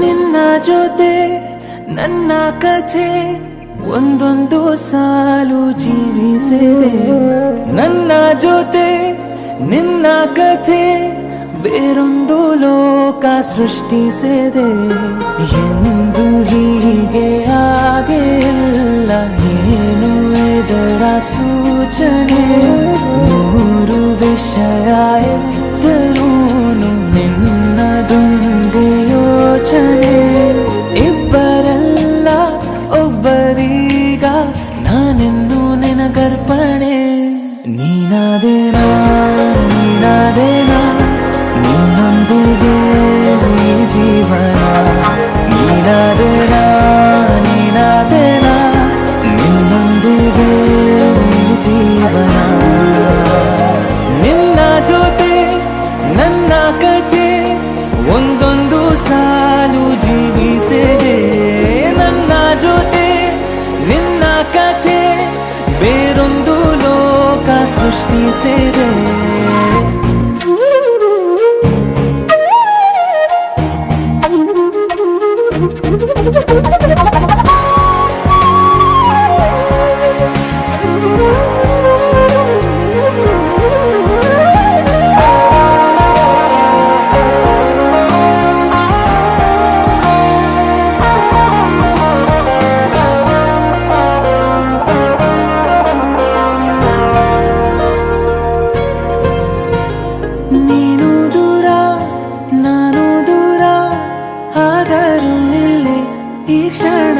ನಿನ್ನ ಜೊತೆ ನನ್ನ ಕಥೆ ಒಂದೊಂದು ಸಾಲು ಜೀವಿಸಿದೆ. ನನ್ನ ಜೊತೆ ನಿನ್ನ ಕಥೆ ಬೇರೊಂದು ಲೋಕ ಸೃಷ್ಟಿಸಿದೆ. ಎಂದು ಹೀಗೆ ಆಗಿಲ್ಲ, ಏನು ಇದರ ಸೂಚನೆ? ನೂರು ವಿಷಯ ಇದ್ದರೂನು ನಿನ್ನದೊಂದೇ ಯೋಚನೆ. ಇಬ್ಬರಲ್ಲ ಒಬ್ಬರೀಗ, ನಾನಿನ್ನು ನಿನಗರ್ಪಣೆ. ನೀನಾದೇನಾ ನೀನಾದೇನಾ ನಿನ್ನೊಂದಿಗೆ ಈ ಜೀವನ. ನೀನಾದೇನಾ ನೀನಾದೇನಾ ನಿನ್ನೊಂದಿಗೆ ಈ ಜೀವನ. ನಿನ್ನ ಜೊತೆ ನನ್ನ ಕಥೆ ಒಂದೊಂದು ಸಾಲು ಜೀವಿಸಿದೆ. ನನ್ನ ಜೊತೆ ನಿನ್ನ ಕಥೆ ಬೇರೊಂದು ಲೋಕ ಸೃಷ್ಟಿಸಿದೆ. ನೀನು ದೂರ ನಾನು ದೂರ, ಆದರೂ ಇಲ್ಲಿ ಈ ಕ್ಷಣ